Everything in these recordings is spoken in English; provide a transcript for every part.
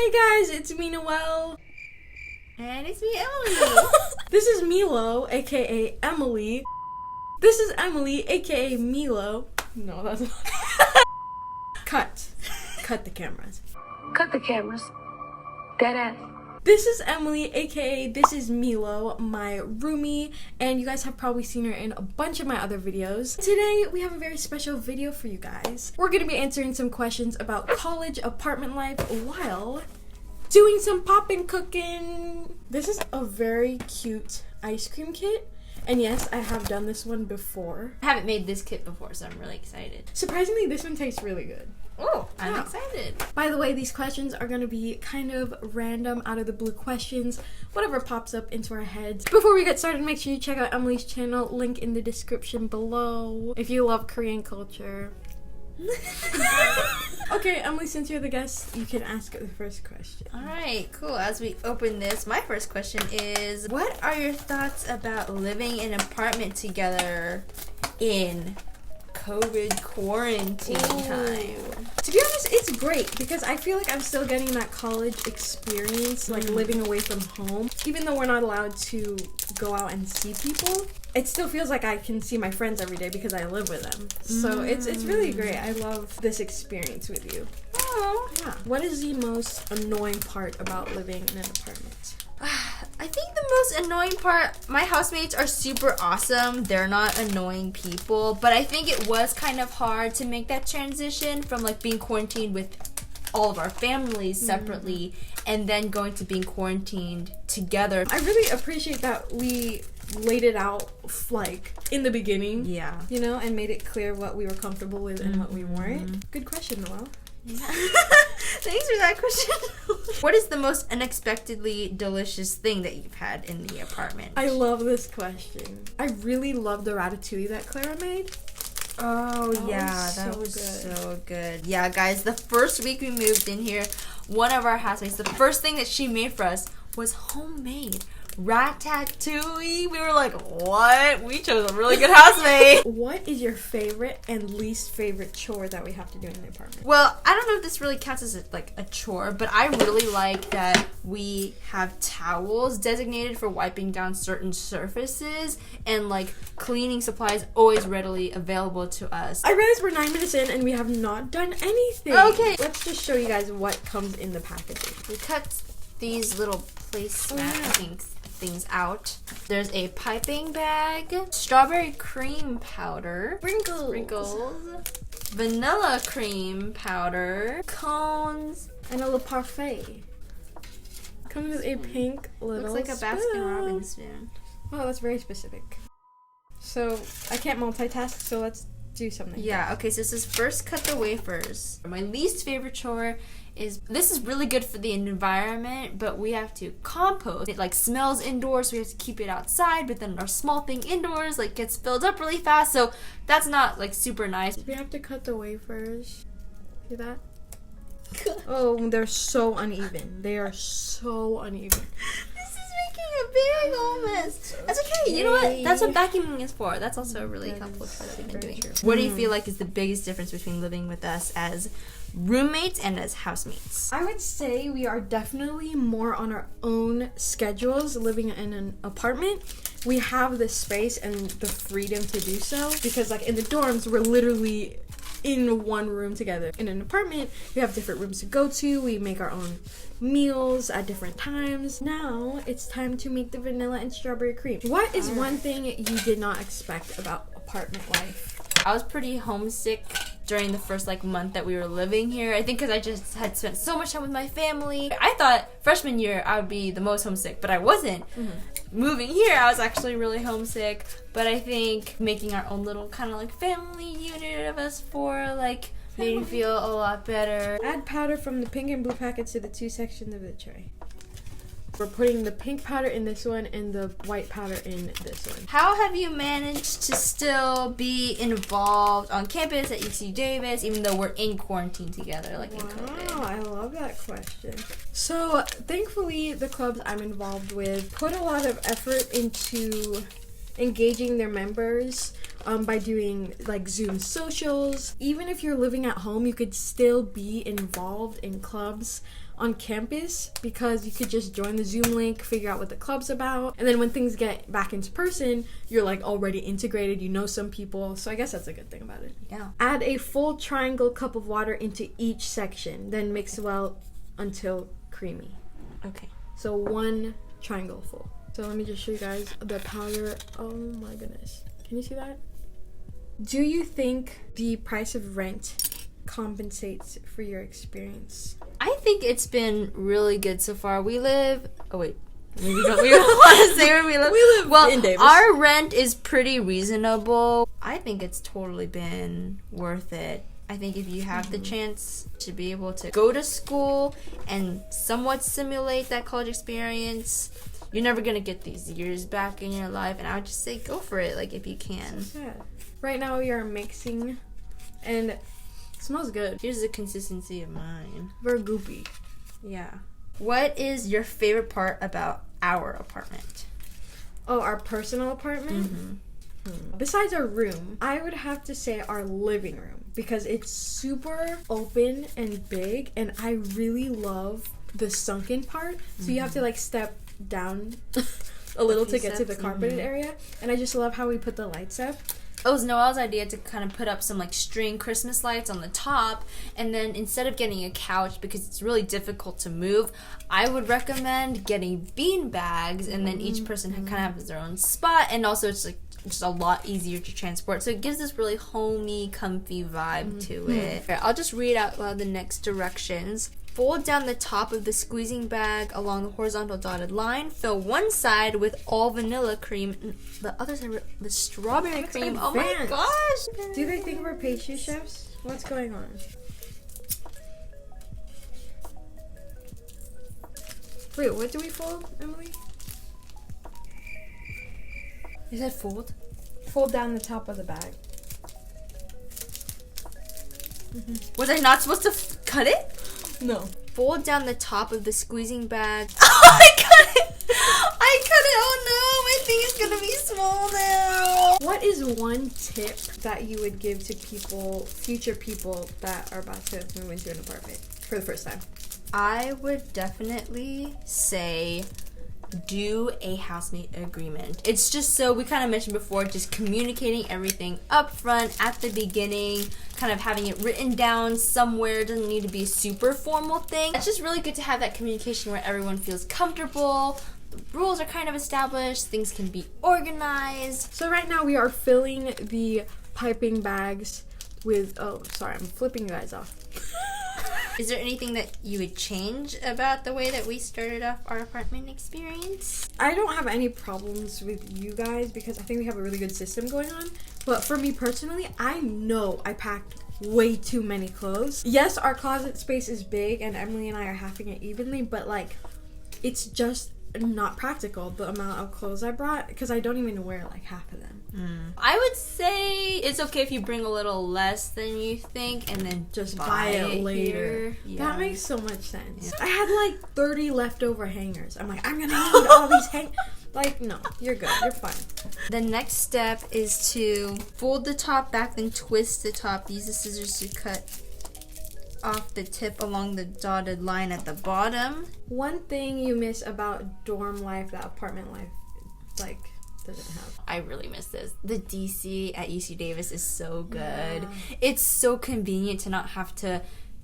Hey guys, it's me, Noelle. And it's me, Emily. This is Meelo, aka Emily. This is Emily, aka Meelo. No, that's not. Cut. Cut the cameras. Cut the cameras. Deadass. This is Emily, aka This is Meelo, my roomie, and you guys have probably seen her in a bunch of my other videos. Today, we have a very special video for you guys. We're gonna be answering some questions about college apartment life while doing some popin cooking. This is a very cute ice cream kit. And yes, I have done this one before. I haven't made this kit before, so I'm really excited. Surprisingly, this one tastes really good. Oh, I'm excited. By the way, these questions are going to be kind of random, out of the blue questions, whatever pops up into our heads. Before we get started, make sure you check out Emily's channel, link in the description below, if you love Korean culture. Okay, Emily, since you're the guest, you can ask the first question. Alright, cool. As we open this, my first question is, what are your thoughts about living in an apartment together in COVID quarantine time? To be honest, it's great because I feel like I'm still getting that college experience, like living away from home. Even though we're not allowed to go out and see people, it still feels like I can see my friends every day because I live with them. So it's really great. I love this experience with you. Oh. Yeah. What is the most annoying part about living in an apartment? I think the most annoying part, my housemates are super awesome. They're not annoying people, but I think it was kind of hard to make that transition from like being quarantined with all of our families separately and then going to being quarantined together. I really appreciate that we laid it out like in the beginning. Yeah. You know, and made it clear what we were comfortable with and what we weren't. Good question, Noelle. Yeah. Thanks for that question. What is the most unexpectedly delicious thing that you've had in the apartment? I love this question. I really love the ratatouille that Clara made. Oh, yeah, that was so good. Yeah, guys, the first week we moved in here, one of our housemates, the first thing that she made for us was homemade ratatouille. We were like, what? We chose a really good housemate. What is your favorite and least favorite chore that we have to do in the apartment? Well, I don't know if this really counts as like a chore, but I really like that we have towels designated for wiping down certain surfaces and like cleaning supplies always readily available to us. I realize we're 9 minutes in and we have not done anything. Okay. Let's just show you guys what comes in the packaging. We cut these little placemat things out. There's a piping bag, strawberry cream powder, sprinkles, vanilla cream powder, cones, and a little parfait. Comes with a pink little looks like a spoon. Baskin-Robbins spoon. Oh, that's very specific. So, I can't multitask, so let's do something. Yeah, okay, so this is first cut the wafers. My least favorite chore is, this is really good for the environment, but we have to compost. It like smells indoors, so we have to keep it outside, but then our small thing indoors like gets filled up really fast, so that's not like super nice. We have to cut the wafers. See that? Oh, they're so uneven. They are so uneven. This is making a big old mess. That's okay. You know what? That's what vacuuming is for. That's also a really helpful trick that we've been doing. What do you feel like is the biggest difference between living with us as roommates and as housemates? I would say we are definitely more on our own schedules living in an apartment. We have the space and the freedom to do so because like in the dorms we're literally in one room together. In an apartment we have different rooms to go to. We make our own meals at different times. Now it's time to make the vanilla and strawberry cream. What is one thing you did not expect about apartment life? I was pretty homesick during the first like month that we were living here. I think because I just had spent so much time with my family. I thought freshman year I would be the most homesick, but I wasn't. Moving here, I was actually really homesick, but I think making our own little kind of like family unit of us four like made me feel a lot better. Add powder from the pink and blue packets to the 2 sections of the tray. We're putting the pink powder in this one and the white powder in this one. How have you managed to still be involved on campus at UC Davis even though we're in quarantine together like in COVID? Wow, I love that question. So thankfully the clubs I'm involved with put a lot of effort into engaging their members by doing like Zoom socials. Even if you're living at home, you could still be involved in clubs on campus because you could just join the Zoom link, figure out what the club's about, and then when things get back into person, you're like already integrated, you know some people, so I guess that's a good thing about it. Yeah. Add a full triangle cup of water into each section, then mix well until creamy. Okay. So 1 triangle full. So let me just show you guys the powder. Oh my goodness. Can you see that? Do you think the price of rent compensates for your experience? I think it's been really good so far. We live... Oh, wait. We don't want to say where we live. We live in Davis. Our rent is pretty reasonable. I think it's totally been worth it. I think if you have the chance to be able to go to school and somewhat simulate that college experience, you're never going to get these years back in your life. And I would just say go for it, like, if you can. Yeah. Right now we are mixing, and it smells good. Here's the consistency of mine. Very goopy. Yeah. What is your favorite part about our apartment? Oh, our personal apartment? Besides our room, I would have to say our living room because it's super open and big, and I really love the sunken part. So you have to like step down a little to get to the carpeted area, and I just love how we put the lights up. It was Noelle's idea to kind of put up some like string Christmas lights on the top, and then instead of getting a couch because it's really difficult to move, I would recommend getting bean bags, and then each person kind of has their own spot, and also it's like just a lot easier to transport, so it gives this really homey, comfy vibe to it. Okay, I'll just read out loud the next directions. Fold down the top of the squeezing bag along the horizontal dotted line. Fill one side with all vanilla cream, and the other side with strawberry cream. Advanced. Oh my gosh! Do they think we're pastry chefs? What's going on? Wait, what do we fold, Emily? You said fold? Fold down the top of the bag. Was I not supposed to cut it? No. Fold down the top of the squeezing bag. Oh, I cut it! I cut it! Oh no, my thing is gonna be small now. What is one tip that you would give to future people that are about to move into an apartment for the first time? I would definitely say do a housemate agreement. It's just so, we kind of mentioned before, just communicating everything up front at the beginning, kind of having it written down somewhere. It doesn't need to be a super formal thing. It's just really good to have that communication where everyone feels comfortable, the rules are kind of established, things can be organized. So right now we are filling the piping bags with, oh, sorry, I'm flipping you guys off. Is there anything that you would change about the way that we started off our apartment experience? I don't have any problems with you guys because I think we have a really good system going on. But for me personally, I know I packed way too many clothes. Yes, our closet space is big and Emily and I are halving it evenly, but like, it's just not practical, the amount of clothes I brought, because I don't even wear like half of them. I would say it's okay if you bring a little less than you think and then Just buy it later. Yeah. That makes so much sense. I had like 30 leftover hangers. I'm like, I'm gonna need all these like, no, you're good, you're fine. The next step is to fold the top back, then twist the top. Use the scissors to cut off the tip along the dotted line at the bottom. One thing you miss about dorm life that apartment life like doesn't have. I really miss this. The DC at UC Davis is so good. Yeah. It's so convenient to not have to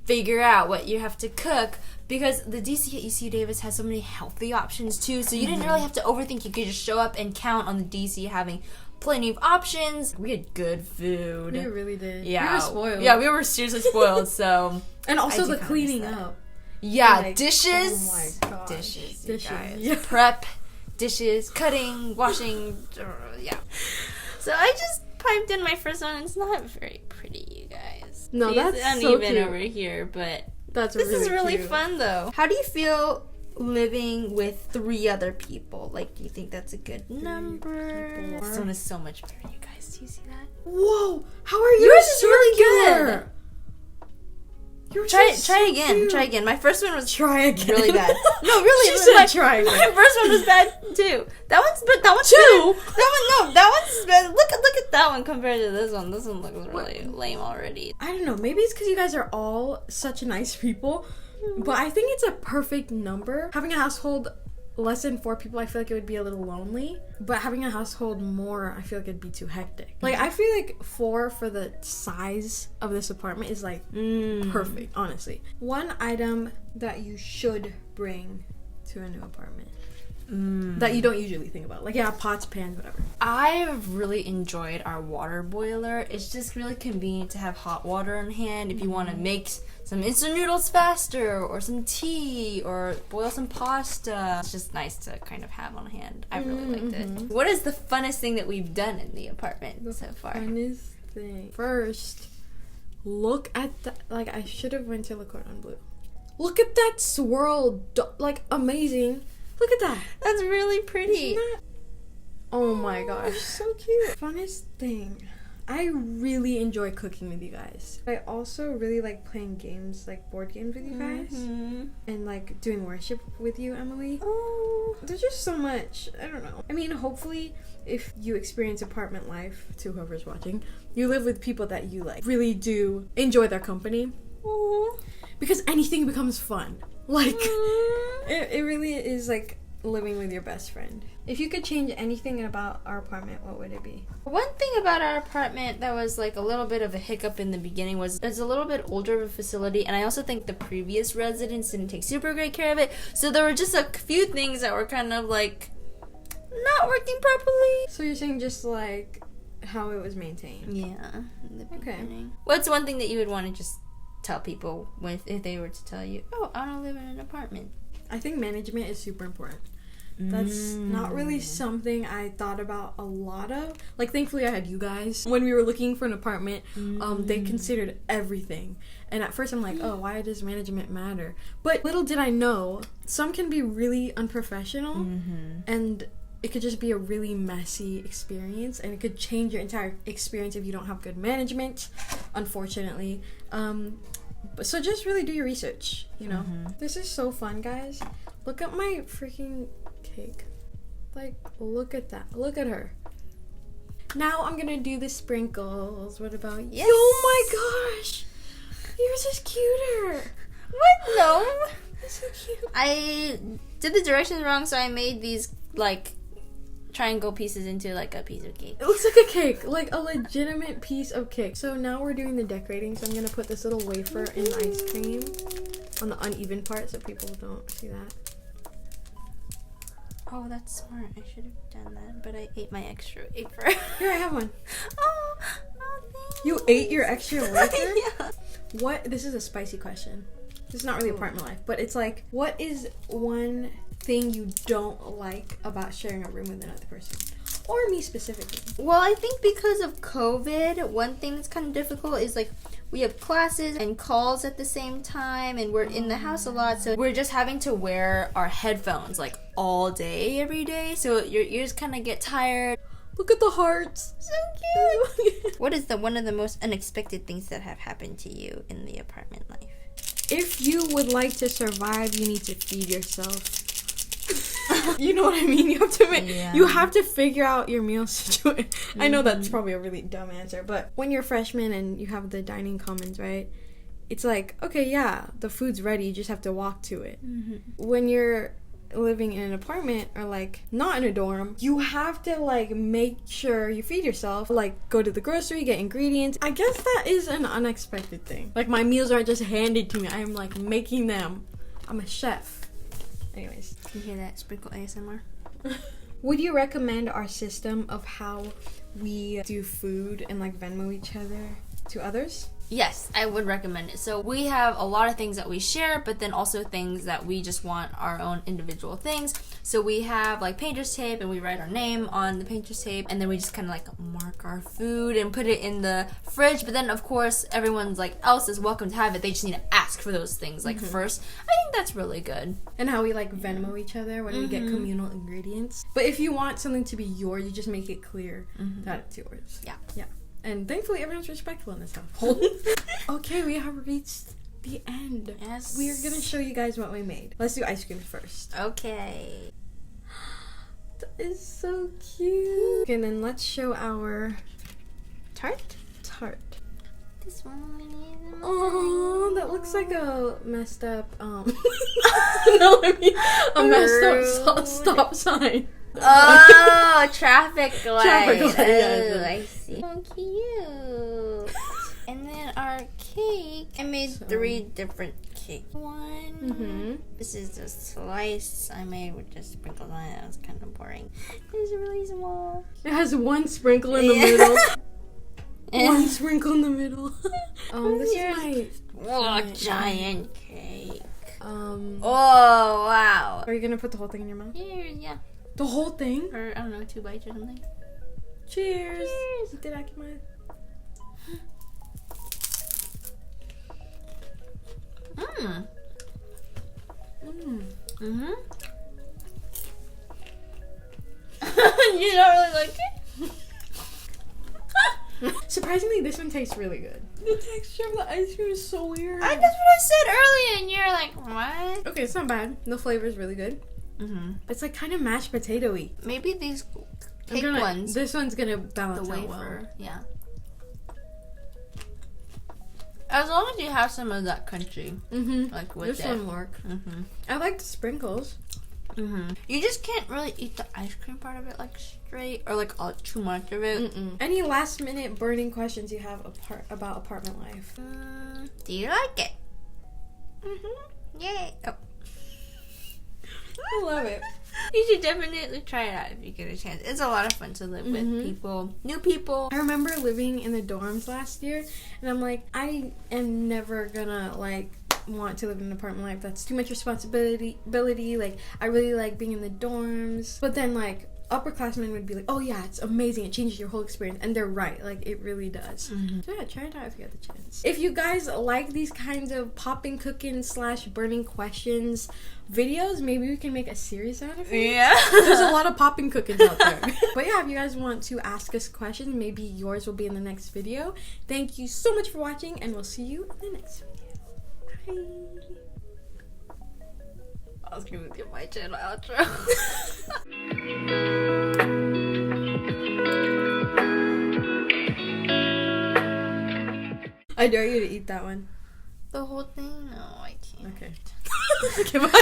figure out what you have to cook, because the DC at UC Davis has so many healthy options too, so you didn't really have to overthink. You could just show up and count on the DC having plenty of options. We had good food. We really did. Yeah. We were spoiled. Yeah, we were seriously spoiled, so. And also I do the kinda cleaning miss that. up. Yeah, Like, dishes. Oh my gosh. Dishes, you guys. Yeah. Prep, dishes, cutting, washing, yeah. So I just piped in my first one. It's not very pretty, you guys. No, It's that's so uneven cute. over here, but That's this really is really cute. fun though. How do you feel living with 3 other people? Like, do you think that's a good number? people. This one is so much better, you guys. Do you see that? Whoa! How are you? Yours is really good. You're Try just so again. cute. Try again. My first one was Try again. really bad. No, really. She said my, try again. My first one was bad too. That one's Two? better. That one's bad. Look at that one compared to this one. This one looks really lame already. I don't know. Maybe it's because you guys are all such nice people, but I think it's a perfect number. Having a household less than 4 people, I feel like it would be a little lonely. But having a household more, I feel like it'd be too hectic. Like, I feel like 4 for the size of this apartment is like perfect, honestly. One item that you should bring to a new apartment that you don't usually think about. Like, yeah, pots, pans, whatever. I've really enjoyed our water boiler. It's just really convenient to have hot water on hand if you want to make some instant noodles faster, or some tea, or boil some pasta. It's just nice to kind of have on hand. I really liked it. What is the funnest thing that we've done in the apartment so far? Funnest thing. First, look at that. Like, I should have went to Le Cordon Bleu. Look at that swirl. Like, amazing. Look at that. That's really pretty. Isn't that? Oh my gosh, so cute. Funnest thing. I really enjoy cooking with you guys. I also really like playing games, like board games with you guys. And like doing worship with you, Emily. Oh. There's just so much. I don't know. I mean, hopefully, if you experience apartment life, to whoever's watching, you live with people that you like really do enjoy their company. Aww. Because anything becomes fun. Like, it really is like living with your best friend. If you could change anything about our apartment, what would it be? One thing about our apartment that was like a little bit of a hiccup in the beginning was it's a little bit older of a facility, and I also think the previous residents didn't take super great care of it. So there were just a few things that were kind of like not working properly. So you're saying just like how it was maintained? Yeah. In the beginning. Okay. What's one thing that you would want to just tell people if they were to tell you, oh, I want to live in an apartment? I think management is super important. That's not really something I thought about a lot of. Like, thankfully I had you guys. When we were looking for an apartment, they considered everything. And at first I'm like, oh, why does management matter? But little did I know, some can be really unprofessional, and it could just be a really messy experience, and it could change your entire experience if you don't have good management, unfortunately. So just really do your research, you know. This is so fun, guys. Look at my freaking cake. Like, look at that. Look at her. Now I'm gonna do the sprinkles. What about you? Oh my gosh! Yours is cuter. What? No. That's so cute. I did the directions wrong, so I made these like triangle pieces into like a piece of cake. It looks like a cake, like a legitimate piece of cake. So now we're doing the decorating. So I'm gonna put this little wafer in the ice cream on the uneven part so people don't see that. Oh, that's smart. I should have done that, but I ate my extra wafer. Here, I have one. Oh, thanks. You ate your extra wafer? Yeah. What? This is a spicy question. This is not really apartment life, but it's like, what is one thing you don't like about sharing a room with another person? Or me specifically? Well, I think because of COVID, one thing that's kind of difficult is like we have classes and calls at the same time, and we're in the house a lot, so we're just having to wear our headphones like all day, every day, so your ears kind of get tired. Look at the hearts. So cute. What is one of the most unexpected things that have happened to you in the apartment life? If you would like to survive, you need to feed yourself. You know what I mean? You have to figure out your meal situation. I know that's probably a really dumb answer, but when you're a freshman and you have the dining commons, right? It's like, okay, yeah, the food's ready, you just have to walk to it. When you're living in an apartment or like not in a dorm, you have to like make sure you feed yourself, like go to the grocery, get ingredients. I guess that is an unexpected thing. Like, my meals aren't just handed to me, I'm like making them. I'm a chef. Anyways, can you hear that sprinkle ASMR? Would you recommend our system of how we do food and like Venmo each other to others? Yes, I would recommend it. So we have a lot of things that we share, but then also things that we just want our own individual things. So we have like painter's tape, and we write our name on the painter's tape, and then we just kind of like mark our food and put it in the fridge. But then of course everyone's like else is welcome to have it. They just need to ask for those things like first. I think that's really good. And how we like Venmo each other when we get communal ingredients. But if you want something to be yours, you just make it clear that it's yours. Yeah. Yeah. And thankfully everyone's respectful in this household. Okay, we have reached the end. Yes. We are gonna show you guys what we made. Let's do ice cream first. Okay. That is so cute. Okay, then let's show our Tart? tart. This one is Oh, that looks like a messed up, no, I mean, a messed up stop sign. Oh, traffic light. Traffic light, yeah, Oh, I see. So cute. And then our cake. I made 3 different cakes. One. Mm-hmm. This is a slice I made with just sprinkles on it. That was kind of boring. It's really small. It has 1 sprinkle in the Yeah. middle. 1 sprinkle in the middle. This is my giant cake. Oh, Oh, wow. are you gonna put the whole thing in your mouth? Yeah. The whole thing? Or, I don't know, 2 bites or something. Cheers. Cheers. Did I get my... Mmm. Mm. Mm-hmm. You don't really like it? Surprisingly, this one tastes really good. The texture of the ice cream is so weird. That's what I said earlier, and you're like, what? Okay, it's not bad. The flavor is really good. Mm-hmm. It's like kind of mashed potato-y. Maybe these cake ones. This one's gonna The balance out wafer. well. Yeah. As long as you have some of that crunchy, Mm-hmm. like with This it. one work. Mm-hmm. I like the sprinkles. Mm-hmm. You just can't really eat the ice cream part of it like straight or like all too much of it. Mm-mm. Any last-minute burning questions you have about apartment life? Do you like it? Mm-hmm. Yay! Oh. I love it. You should definitely try it out if you get a chance. It's a lot of fun to live with people, new people. I remember living in the dorms last year, and I'm like, I am never gonna like want to live in an apartment life. That's too much responsibility. Like, I really like being in the dorms, but then like upperclassmen would be like, oh yeah, it's amazing, it changes your whole experience, and they're right, like it really does. So yeah, try it out if you get the chance. If you guys like these kinds of popping, cooking / burning questions videos, maybe we can make a series out of it. Yeah. There's a lot of popping cookins out there. But yeah, if you guys want to ask us questions, maybe yours will be in the next video. Thank you so much for watching, and we'll see you in the next video. Bye. I was gonna do my channel outro. I dare you to eat that one. The whole thing? No, I can't. Okay. Okay, bye.